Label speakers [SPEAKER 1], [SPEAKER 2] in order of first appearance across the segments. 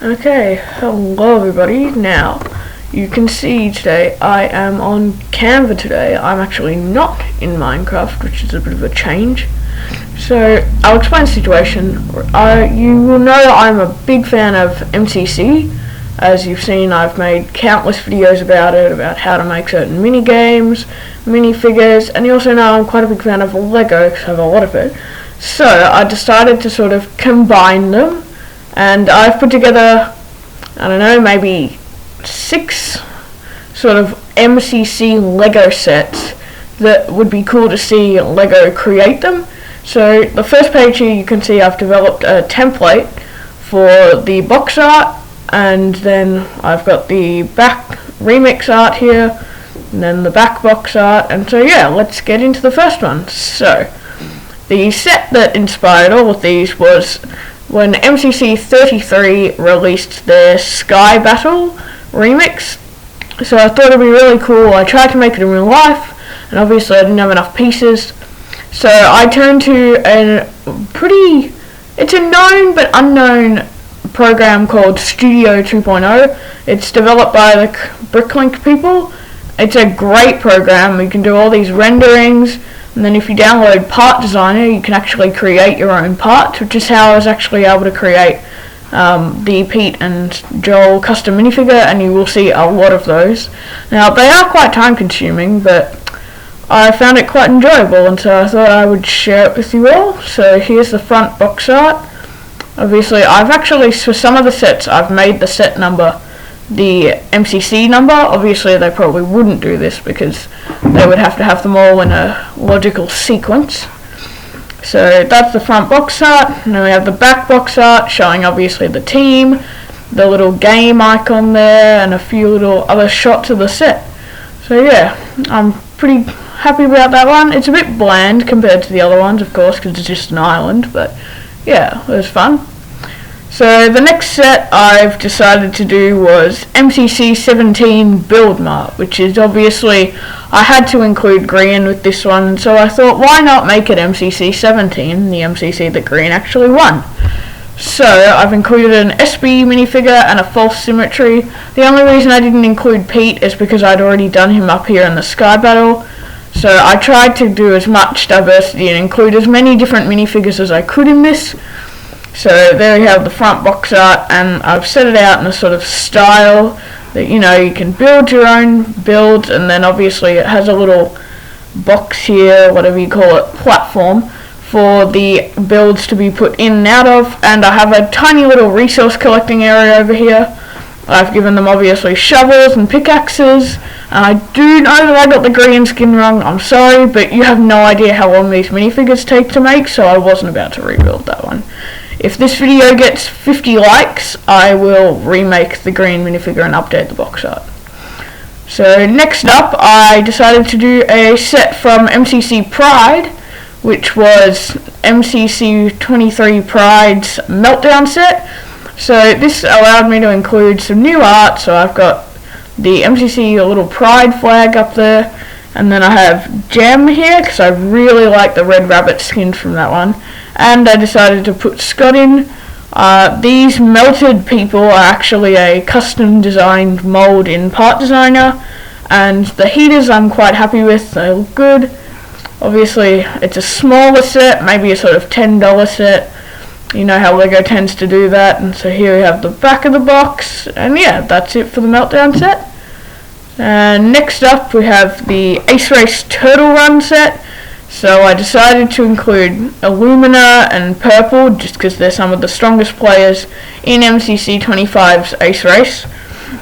[SPEAKER 1] Okay, hello everybody. Now, you can see today I am on Canva today. I'm actually not in Minecraft, which is a bit of a change. So, I'll explain the situation. You will know I'm a big fan of MCC. As you've seen, I've made countless videos about it, about how to make certain mini games, minifigures, and you also know I'm quite a big fan of Lego because I have a lot of it. So, I decided to sort of combine them. And I've put together, I don't know, maybe 6 sort of MCC Lego sets that would be cool to see Lego create them. So the first page here you can see I've developed a template for the box art, and then I've got the back remix art here, and then the back box art, and so yeah, let's get into the first one. So the set that inspired all of these was when MCC 33 released their Sky Battle remix. So I thought it'd be really cool. I tried to make it in real life, and obviously I didn't have enough pieces. So I turned to it's a known but unknown program called Studio 2.0. It's developed by the Bricklink people. It's a great program. You can do all these renderings, and then if you download Part Designer, you can actually create your own parts, which is how I was actually able to create the Pete and Joel custom minifigure, and you will see a lot of those. Now, they are quite time consuming, but I found it quite enjoyable, and so I thought I would share it with you all. So here's the front box art. Obviously, for some of the sets, I've made the set number the MCC number. Obviously they probably wouldn't do this because they would have to have them all in a logical sequence. So that's the front box art, and then we have the back box art showing obviously the team, the little game icon there, and a few little other shots of the set. So yeah, I'm pretty happy about that one. It's a bit bland compared to the other ones, of course, because it's just an island, but yeah, it was fun. So the next set I've decided to do was MCC 17 Build Mart, which is obviously, I had to include Green with this one, so I thought why not make it MCC 17, the MCC that Green actually won. So I've included an SB minifigure and a false symmetry. The only reason I didn't include Pete is because I'd already done him up here in the Sky Battle. So I tried to do as much diversity and include as many different minifigures as I could in this. So there we have the front box art, and I've set it out in a sort of style that, you know, you can build your own builds, and then obviously it has a little box here, whatever you call it, platform, for the builds to be put in and out of, and I have a tiny little resource collecting area over here. I've given them obviously shovels and pickaxes, and I do know that I got the green skin wrong, I'm sorry, but you have no idea how long these minifigures take to make, so I wasn't about to rebuild that one. If this video gets 50 likes, I will remake the green minifigure and update the box art. So next up, I decided to do a set from MCC Pride, which was MCC 23 Pride's Meltdown set. So this allowed me to include some new art, so I've got the MCC little Pride flag up there, and then I have Gem here, because I really like the red rabbit skin from that one. And I decided to put Scott in. These melted people are actually a custom designed mold in Part Designer, and the heaters I'm quite happy with, they look good. Obviously it's a smaller set, maybe a sort of $10 set. You know how Lego tends to do that, and so here we have the back of the box, and yeah, that's it for the Meltdown set. And next up we have the Ace Race Turtle Run set. So I decided to include Illumina and Purple just because they're some of the strongest players in MCC 25's Ace Race.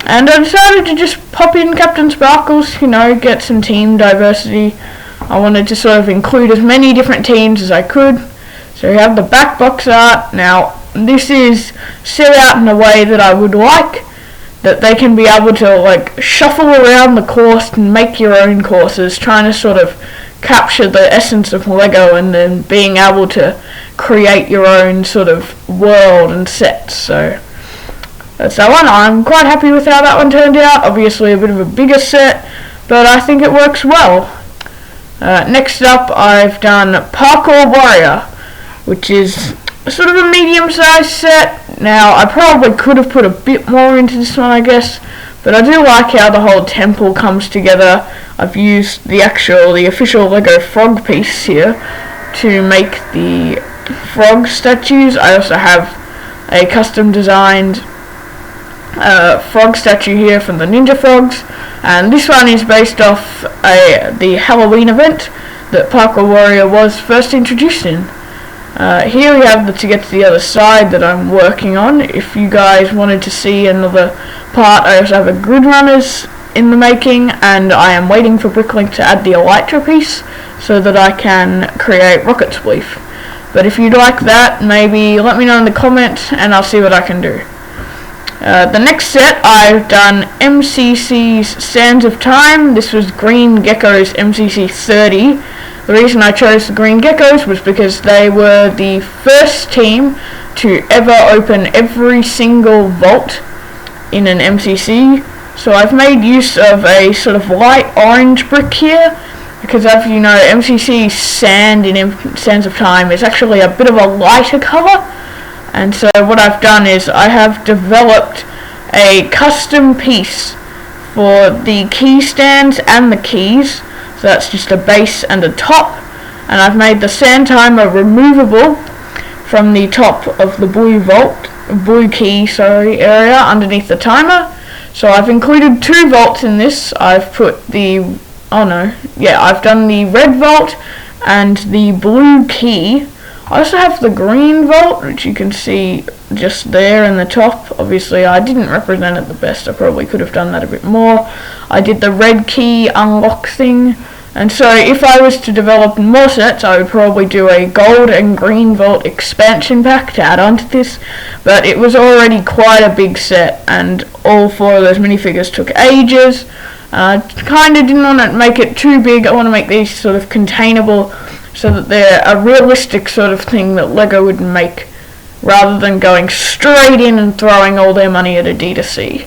[SPEAKER 1] And I decided to just pop in Captain Sparkles, you know, get some team diversity. I wanted to sort of include as many different teams as I could. So we have the back box art. Now this is set out in a way that I would like, that they can be able to like shuffle around the course and make your own courses, trying to sort of capture the essence of Lego and then being able to create your own sort of world and sets. So that's that one. I'm quite happy with how that one turned out. Obviously a bit of a bigger set, but I think it works well. Next up I've done Parkour Warrior, which is sort of a medium-sized set. Now, I probably could have put a bit more into this one, I guess, but I do like how the whole temple comes together. I've used the official Lego frog piece here to make the frog statues. I also have a custom designed frog statue here from the Ninja Frogs, and this one is based off the Halloween event that Parkour Warrior was first introduced in. Here we have to get to the other side that I'm working on. If you guys wanted to see another part, I also have a Grid Runners in the making, and I am waiting for Bricklink to add the Elytra piece so that I can create Rocket Spleef. But if you'd like that, maybe let me know in the comments and I'll see what I can do. The next set, I've done MCC's Sands of Time. This was Green Gecko's MCC 30. The reason I chose the Green Geckos was because they were the first team to ever open every single vault in an MCC. So I've made use of a sort of light orange brick here, because as you know, MCC sand in Sands of Time is actually a bit of a lighter colour. And so what I've done is I have developed a custom piece for the key stands and the keys. So that's just a base and a top, and I've made the sand timer removable from the top of the blue key area underneath the timer. So I've included 2 vaults in this. I've put I've done the red vault and the blue key. I also have the green vault, which you can see just there in the top. Obviously I didn't represent it the best, I probably could have done that a bit more. I did the red key unlock thing, and so if I was to develop more sets, I would probably do a gold and green vault expansion pack to add on to this, but it was already quite a big set, and all 4 of those minifigures took ages. Kinda didn't want to make it too big. I want to make these sort of containable, so that they're a realistic sort of thing that Lego would make, rather than going straight in and throwing all their money at a D2C.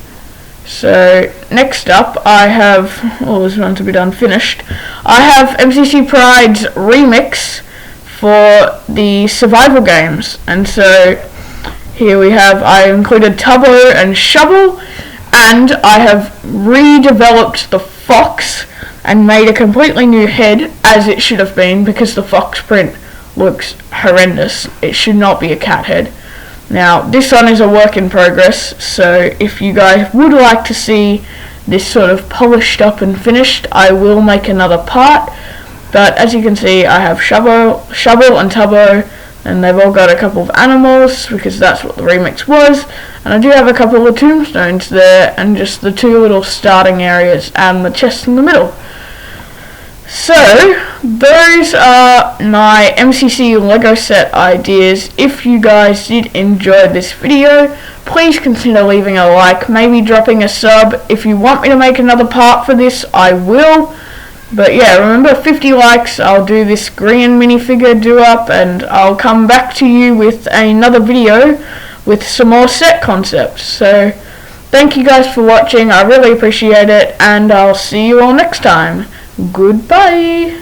[SPEAKER 1] So next up, I have all this one's a bit unfinished. I have MCC Pride's remix for the survival games, and so here we have, I included Tubbo and Shovel, and I have redeveloped the fox and made a completely new head, as it should have been, because the fox print looks horrendous. It should not be a cat head. Now, this one is a work in progress, so if you guys would like to see this sort of polished up and finished, I will make another part. But as you can see, I have Shovel and Tubbo, and they've all got a couple of animals, because that's what the remix was. And I do have a couple of tombstones there, and just the 2 little starting areas, and the chest in the middle. So, those are my MCC Lego set ideas. If you guys did enjoy this video, please consider leaving a like, maybe dropping a sub. If you want me to make another part for this, I will. But yeah, remember, 50 likes, I'll do this green minifigure do-up, and I'll come back to you with another video with some more set concepts. So, thank you guys for watching, I really appreciate it, and I'll see you all next time. Goodbye!